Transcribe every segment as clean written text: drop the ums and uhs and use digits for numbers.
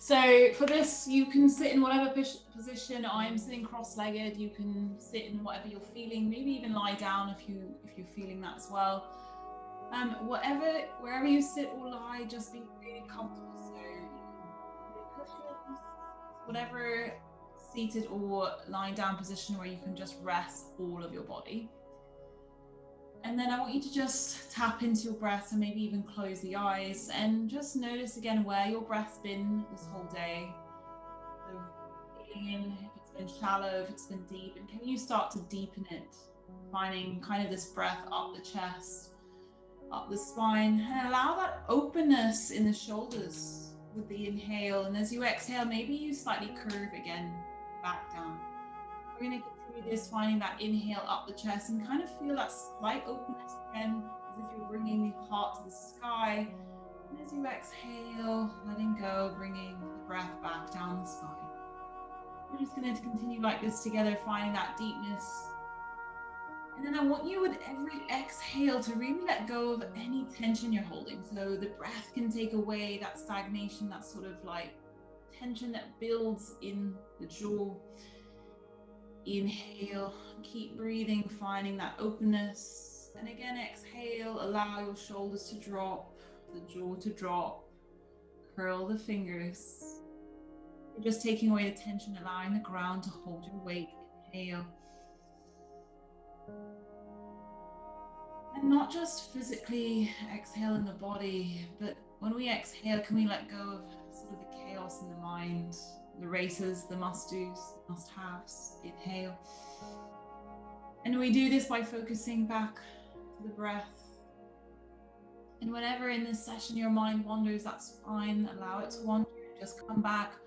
So for this, you can sit in whatever position. I'm sitting cross-legged. You can sit in whatever you're feeling. Maybe even lie down if you're feeling that as well. Wherever you sit or lie, just be really comfortable. So you can cushions, whatever seated or lying down position where you can just rest all of your body. And then I want you to just tap into your breath and maybe even close the eyes and just notice again where your breath's been this whole day. So feeling in if it's been shallow, if it's been deep, and can you start to deepen it, finding kind of this breath up the chest, up the spine, and allow that openness in the shoulders with the inhale. And as you exhale, maybe you slightly curve again back down. We're going to continue this, finding that inhale up the chest and kind of feel that slight openness again, as if you're bringing the heart to the sky. And as you exhale, letting go, bringing the breath back down the spine. We're just going to continue like this together, finding that deepness. And then I want you with every exhale to really let go of any tension you're holding. So the breath can take away that stagnation, that sort of like tension that builds in the jaw. Inhale, keep breathing, finding that openness. And again, exhale, allow your shoulders to drop, the jaw to drop, curl the fingers. You're just taking away the tension, allowing the ground to hold your weight. Inhale. And not just physically exhale in the body, but when we exhale, can we let go of sort of the chaos in the mind, the races, the must-dos, must-haves. Inhale. And we do this by focusing back to the breath. And whenever in this session your mind wanders, that's fine. Allow it to wander. Just come back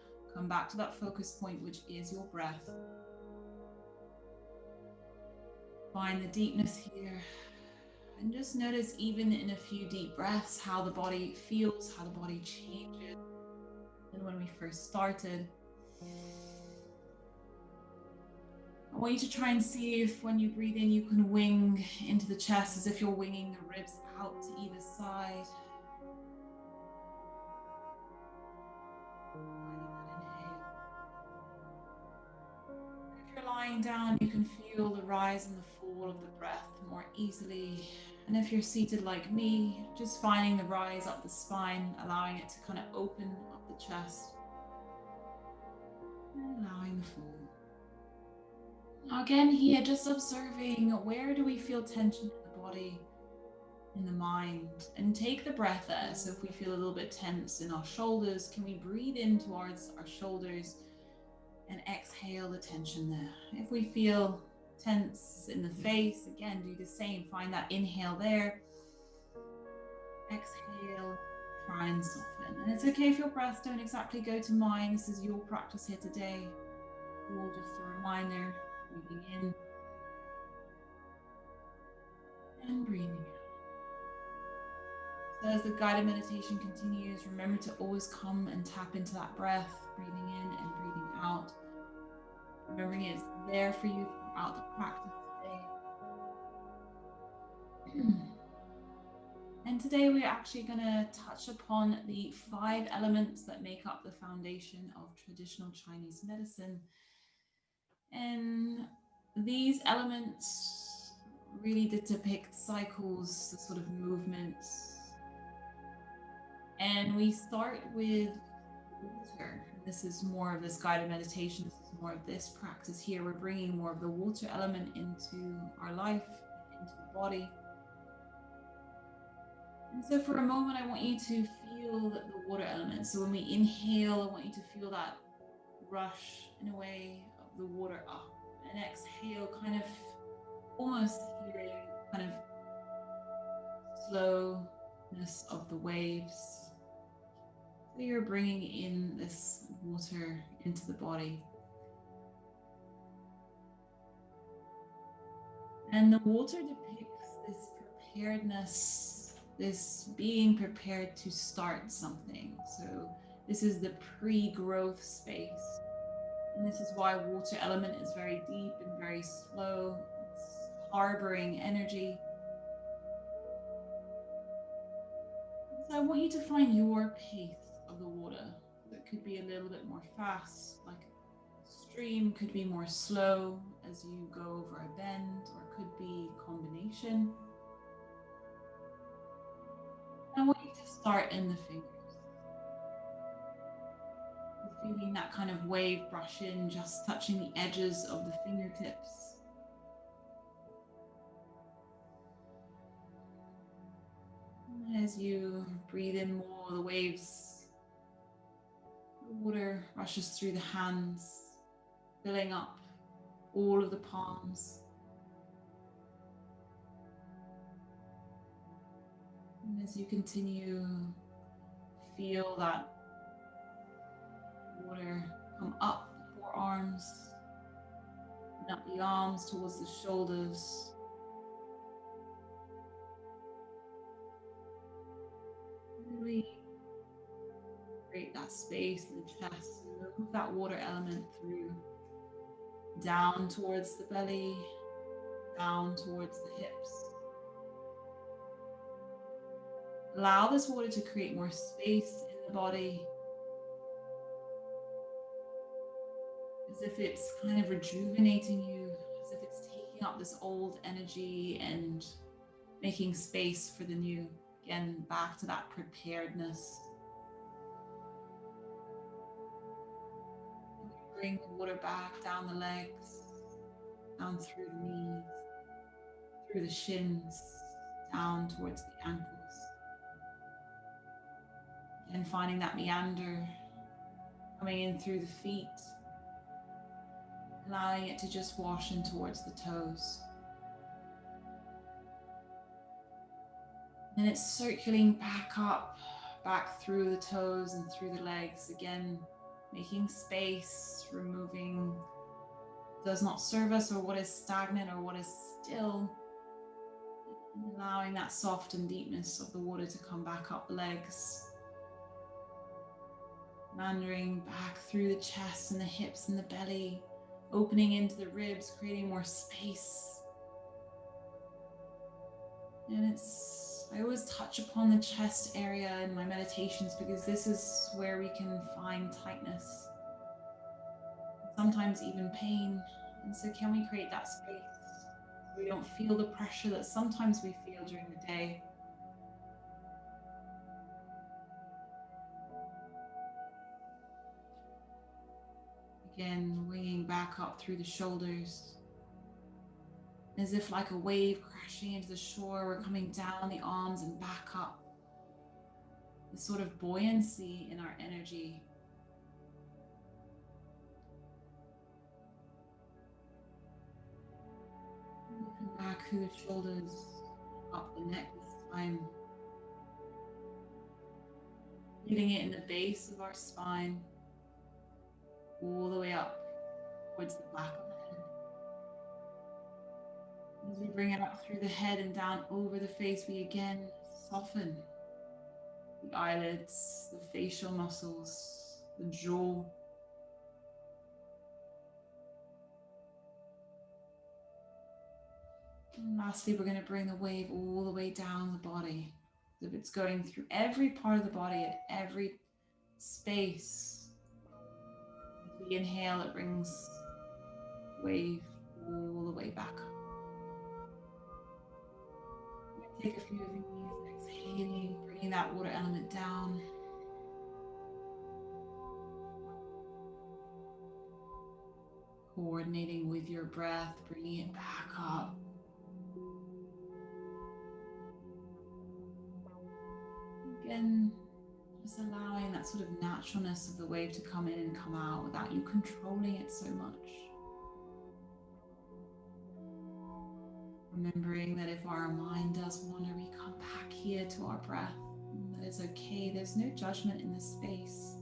to that focus point, which is your breath. Find the deepness here. And just notice, even in a few deep breaths, how the body feels, how the body changes than when we first started. I want you to try and see if when you breathe in, you can wing into the chest as if you're winging the ribs out to either side. If you're lying down, you can feel the rise and the fall of the breath more easily. And if you're seated like me, just finding the rise up the spine, allowing it to kind of open up the chest, and allowing the fall. Again here, just observing where do we feel tension in the body, in the mind, and take the breath there. So if we feel a little bit tense in our shoulders, can we breathe in towards our shoulders and exhale the tension there? If we feel tense in the face, again, do the same. Find that inhale there. Exhale, try and soften. And it's okay if your breaths don't exactly go to mine. This is your practice here today. All just a reminder, breathing in and breathing out. So as the guided meditation continues, remember to always come and tap into that breath, breathing in and breathing out. Remembering it's there for you throughout the practice today. And today we're actually going to touch upon the 5 elements that make up the foundation of traditional Chinese medicine. And these elements really depict cycles, the sort of movements. And we start with water. This is more of this guided meditation. This is more of this practice here. We're bringing more of the water element into our life, into the body. And so for a moment, I want you to feel the water element. So when we inhale, I want you to feel that rush in a way of the water up. And exhale, kind of almost hearing kind of slowness of the waves. So you're bringing in this water into the body. And the water depicts this preparedness, this being prepared to start something. So this is the pre-growth space. And this is why water element is very deep and very slow. It's harboring energy. So I want you to find your pace of the water. So could be a little bit more fast, like a stream, could be more slow as you go over a bend, or it could be a combination. I want you to start in the fingers. Feeling that kind of wave brush in, just touching the edges of the fingertips. And as you breathe in more, the waves, the water rushes through the hands, filling up all of the palms. And as you continue, feel that water come up the forearms and up the arms towards the shoulders. Really create that space in the chest. Move that water element through, down towards the belly, down towards the hips. Allow this water to create more space in the body, as if it's kind of rejuvenating you, as if it's taking up this old energy and making space for the new. Again, back to that preparedness. Bring the water back down the legs, down through the knees, through the shins, down towards the ankles. And finding that meander coming in through the feet, allowing it to just wash in towards the toes. And it's circulating back up, back through the toes and through the legs. Again, making space, removing what does not serve us, or what is stagnant, or what is still. And allowing that soft and deepness of the water to come back up the legs. Meandering back through the chest and the hips and the belly, opening into the ribs, creating more space. And I always touch upon the chest area in my meditations, because this is where we can find tightness, sometimes even pain. And so can we create that space so we don't feel the pressure that sometimes we feel during the day? Again, winging back up through the shoulders, as if like a wave crashing into the shore, we're coming down the arms and back up. This sort of buoyancy in our energy. And back through the shoulders, up the neck this time. Feeling it in the base of our spine, all the way up towards the back of the head. As we bring it up through the head and down over the face, we again soften the eyelids, the facial muscles, the jaw. And lastly, we're going to bring the wave all the way down the body, as if it's going through every part of the body at every space. As we inhale, it brings wave all the way back up. Take a few of these, exhaling, bringing that water element down. Coordinating with your breath, bringing it back up. Again, just allowing that sort of naturalness of the wave to come in and come out without you controlling it so much. Remembering that if our mind does wander, we come back here to our breath. And that is okay. There's no judgment in this space.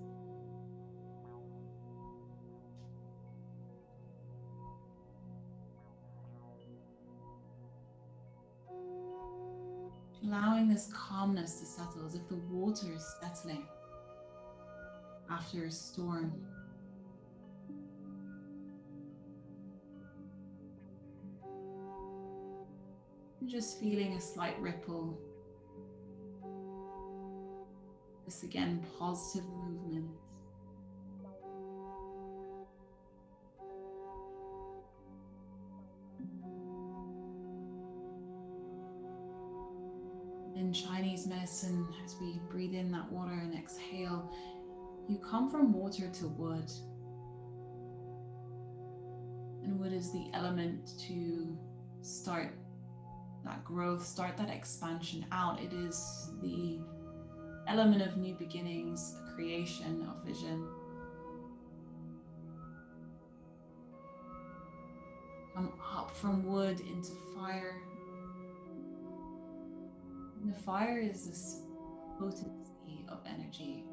Allowing this calmness to settle, as if the water is settling after a storm. And just feeling a slight ripple. This again, positive movement, Chinese medicine, as we breathe in that water and exhale, you come from water to wood. And wood is the element to start that growth, start that expansion out. It is the element of new beginnings, creation, of vision. Come up from wood into fire. And the fire is this potency of energy.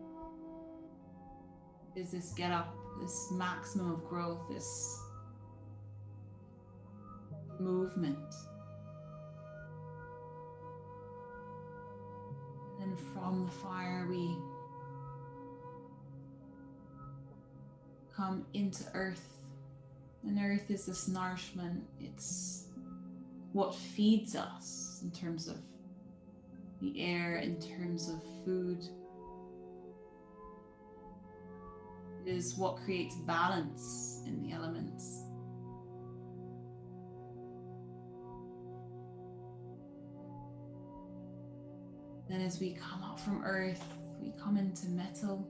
Is this get up, this maximum of growth, this movement. And from the fire we come into earth. And earth is this nourishment. It's what feeds us in terms of the air, in terms of food. It is what creates balance in the elements. Then as we come up from earth, we come into metal.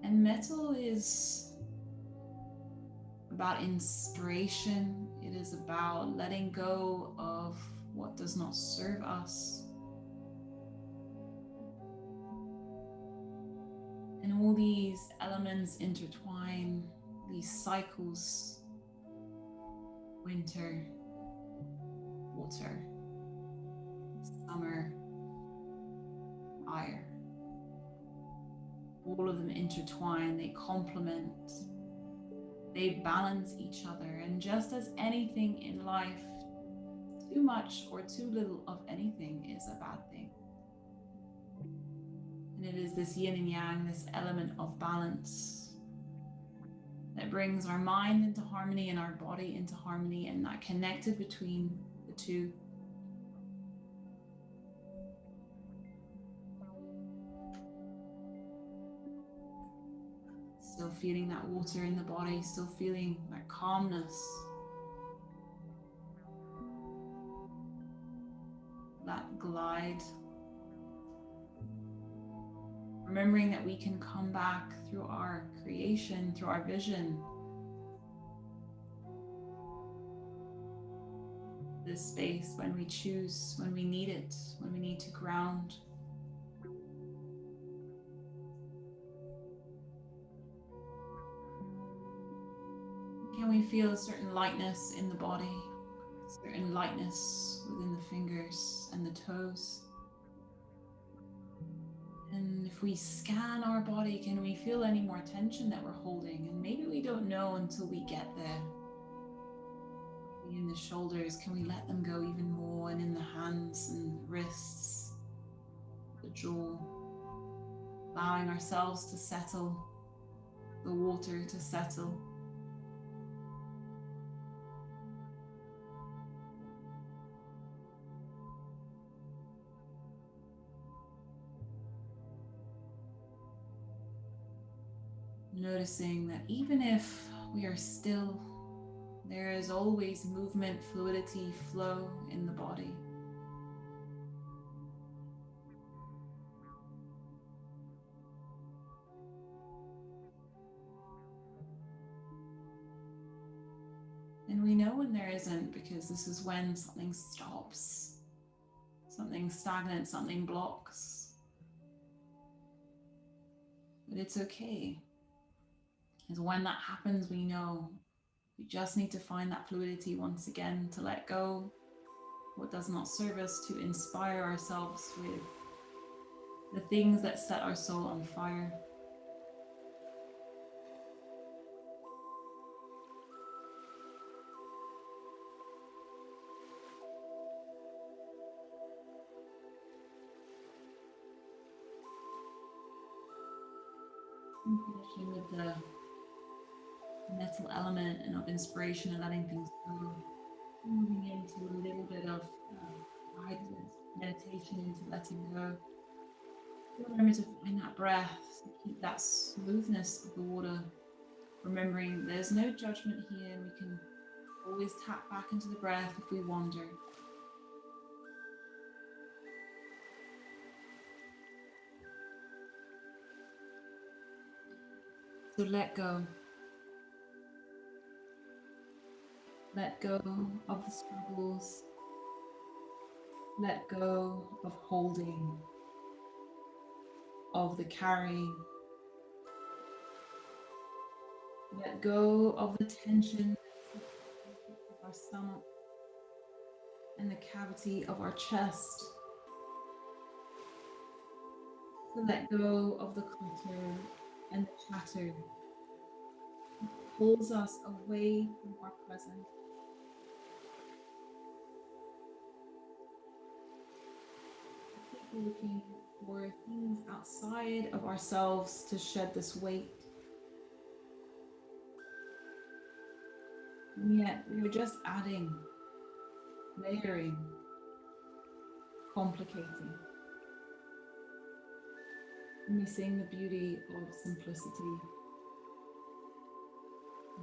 And metal is about inspiration. It is about letting go of what does not serve us. And all these elements intertwine, these cycles: winter, water, summer, fire. All of them intertwine, they complement, they balance each other. And just as anything in life, too much or too little of anything is a bad thing. And it is this yin and yang, this element of balance, that brings our mind into harmony and our body into harmony, and that connected between the two. Still feeling that water in the body, still feeling that calmness, that glide. Remembering that we can come back through our creation, through our vision. This space when we choose, when we need it, when we need to ground. Can we feel a certain lightness in the body, a certain lightness within the fingers and the toes? And if we scan our body, can we feel any more tension that we're holding? And maybe we don't know until we get there. In the shoulders, can we let them go even more? And in the hands and wrists, the jaw, allowing ourselves to settle, the water to settle. Noticing that even if we are still, there is always movement, fluidity, flow in the body. And we know when there isn't, because this is when something stops, something stagnant, something blocks. But it's okay. Because when that happens, we know we just need to find that fluidity once again, to let go what does not serve us, to inspire ourselves with the things that set our soul on fire. And finishing with the metal element and of inspiration and letting things go. Moving into a little bit of guided meditation into letting go. Remember to find that breath, to keep that smoothness of the water. Remembering there's no judgment here, and we can Always tap back into the breath if we wander. So let go. Let go of the struggles. Let go of holding, of the carrying. Let go of the tension of our stomach and the cavity of our chest. To let go of the clutter and the chatter that pulls us away from our present. Keep looking for things outside of ourselves to shed this weight. And yet we are just adding, layering, complicating, missing the beauty of simplicity.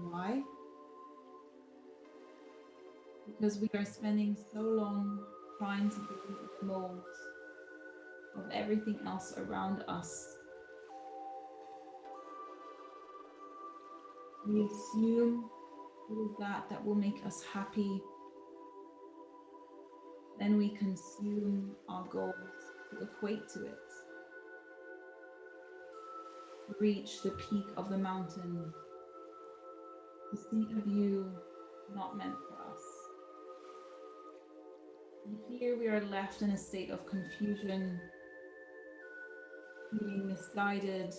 Why? Because we are spending so long trying to be the mold of everything else around us. We assume it is that will make us happy. Then we consume our goals to equate to it. To reach the peak of the mountain, to see a view not meant for us. And here we are left in a state of confusion, feeling misguided,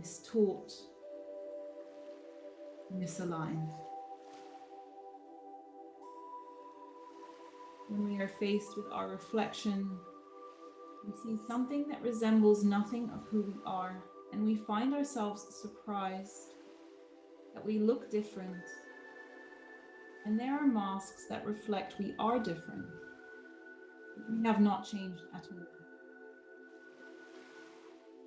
mistaught, misaligned. When we are faced with our reflection, we see something that resembles nothing of who we are, and we find ourselves surprised that we look different. And there are masks that reflect we are different. We have not changed at all.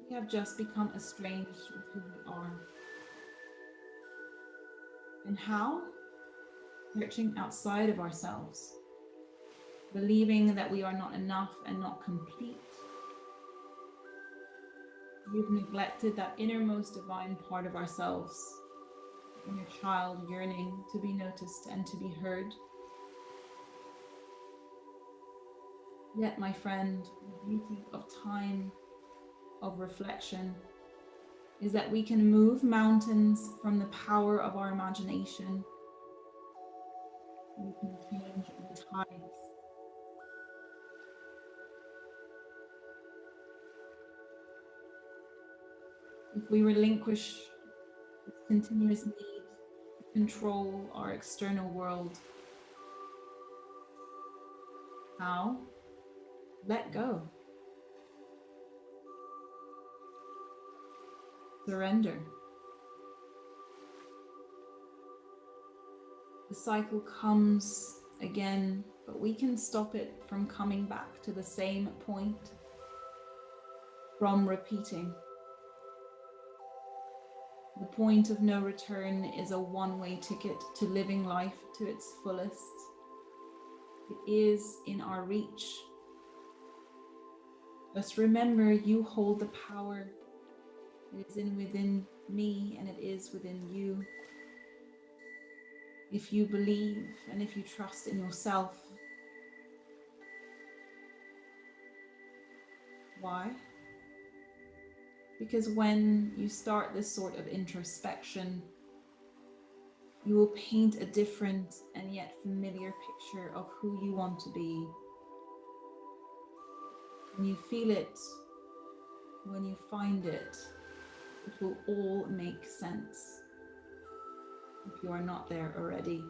We have just become estranged with who we are. And how? Searching outside of ourselves, believing that we are not enough and not complete. We've neglected that innermost divine part of ourselves, the inner child yearning to be noticed and to be heard. Yet, my friend, the beauty of time, of reflection, is that we can move mountains from the power of our imagination. We can change the tides. If we relinquish this continuous need to control our external world, how? Let go. Surrender. The cycle comes again, but we can stop it from coming back to the same point, from repeating. The point of no return is a one-way ticket to living life to its fullest. It is in our reach. Just remember, you hold the power. It is within me and it is within you. If you believe and if you trust in yourself. Why? Because when you start this sort of introspection, you will paint a different and yet familiar picture of who you want to be. When you feel it, when you find it, it will all make sense. If you are not there already,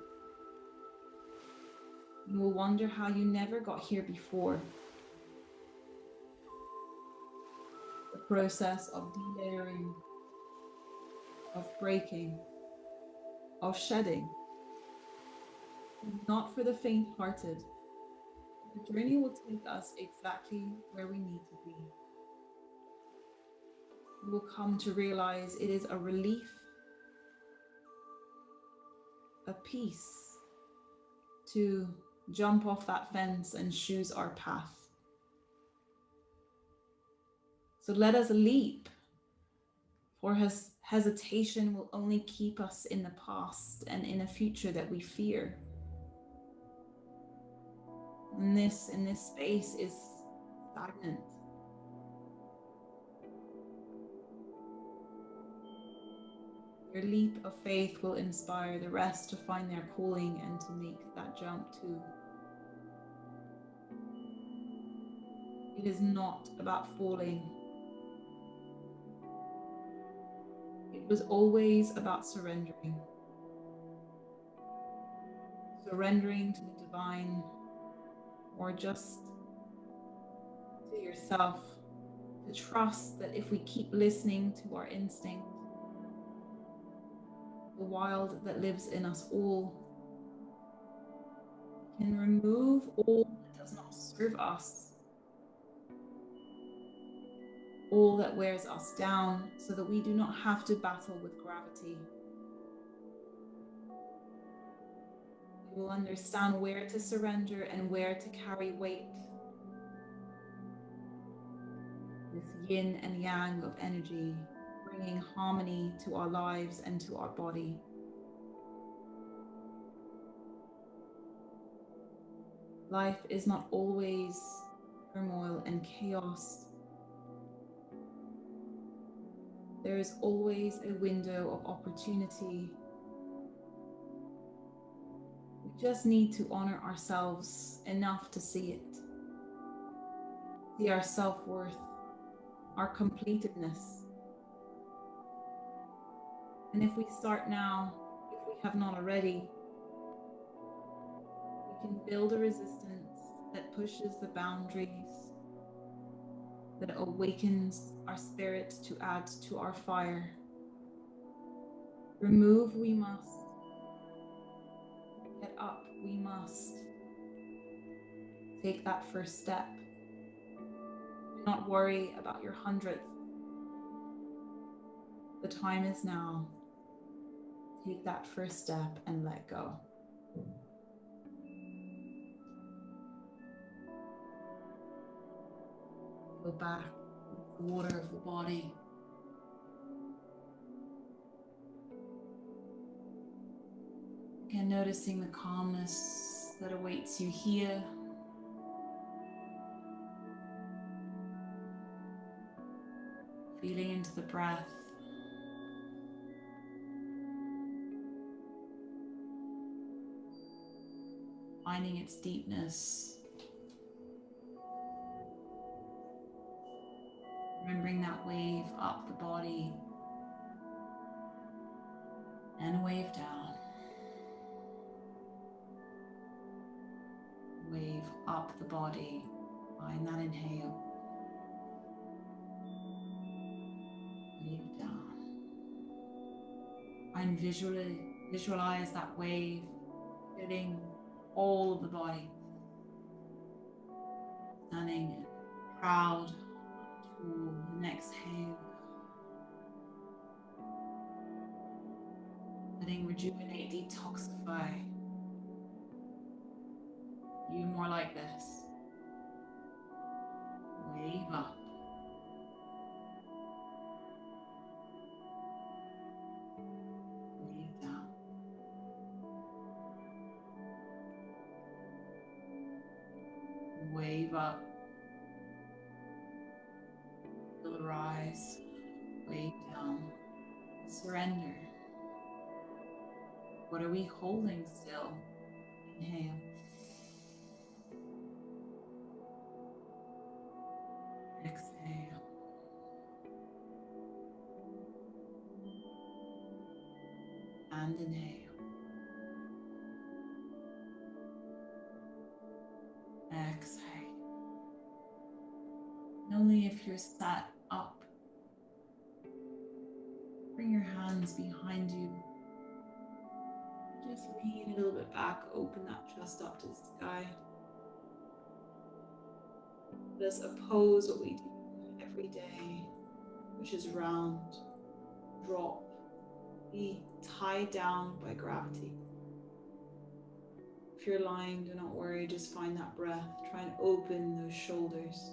you will wonder how you never got here before. The process of delayering, of breaking, of shedding is not for the faint-hearted. The journey will take us exactly where we need to be. You will come to realize it is a relief a peace to jump off that fence and choose our path. So let us leap, for hesitation will only keep us in the past and in a future that we fear. And this in this space is stagnant. Your leap of faith will inspire the rest to find their calling and to make that jump too. It is not about falling. It was always about surrendering. Surrendering to the divine, or just to yourself, to trust that if we keep listening to our instinct, the wild that lives in us all, can remove all that does not serve us, all that wears us down, so that we do not have to battle with gravity. We will understand where to surrender and where to carry weight. This yin and yang of energy, bringing harmony to our lives and to our body. Life is not always turmoil and chaos. There is always a window of opportunity. We just need to honor ourselves enough to see it. See our self-worth, our completedness. And if we start now, if we have not already, we can build a resistance that pushes the boundaries, that awakens our spirit to add to our fire. Remove we must. Get up we must. Take that first step. Do not worry about your 100th. The time is now. Take that first step and let go. Go back with the water of the body. Again, noticing the calmness that awaits you here. Feeling into the breath. Finding its deepness. Remembering that wave up the body and a wave down. Wave up the body. Find that inhale. Wave down. And visualize that wave filling all of the body. Standing proud, tall, and exhale. Letting rejuvenate, detoxify. You more like this. Wave up. Wave down. Wave up. Feel the rise. Wave down. Surrender. What are we holding still? Inhale. Exhale. And inhale. Exhale. And only if you're sat up, bring your hands behind you. Just lean a little bit back, open that chest up to the sky. Let us oppose what we do every day, which is round, drop, be tied down by gravity. If you're lying, do not worry, just find that breath. Try and open those shoulders.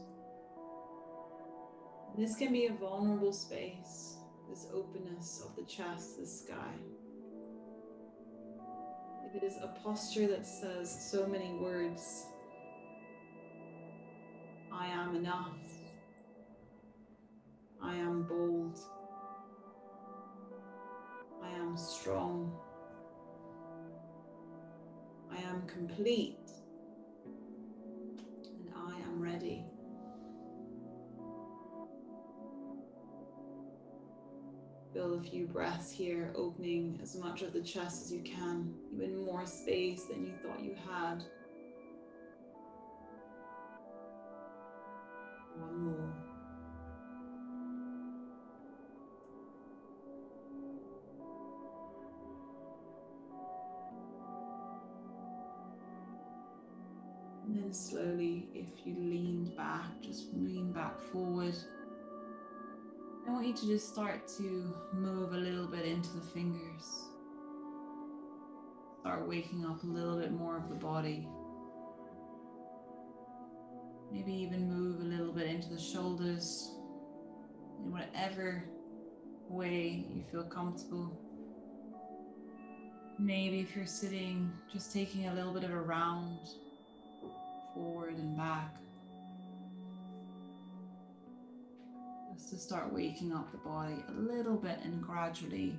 And this can be a vulnerable space, this openness of the chest, the sky. If it is a posture that says so many words, I am enough, I am bold, I am strong, I am complete, and I am ready. Feel a few breaths here, opening as much of the chest as you can, even more space than you thought you had. One more. And then slowly, if you leaned back, just lean back forward. I want you to just start to move a little bit into the fingers. Start waking up a little bit more of the body. Maybe even move a little bit into the shoulders in whatever way you feel comfortable. Maybe if you're sitting, just taking a little bit of a round forward and back. Just to start waking up the body a little bit and gradually.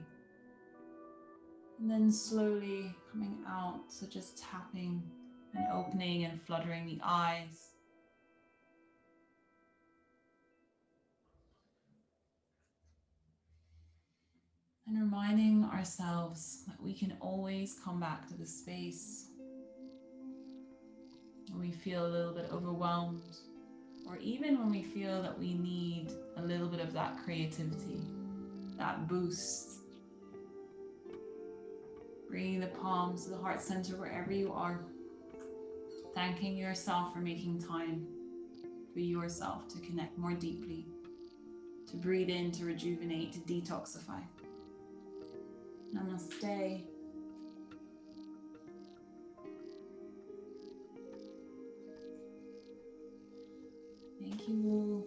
And then slowly coming out, so just tapping and opening and fluttering the eyes. And reminding ourselves that we can always come back to the space when we feel a little bit overwhelmed, or even when we feel that we need a little bit of that creativity, that boost. Bringing the palms to the heart center wherever you are. Thanking yourself for making time for yourself to connect more deeply, to breathe in, to rejuvenate, to detoxify. Namaste. Thank you all.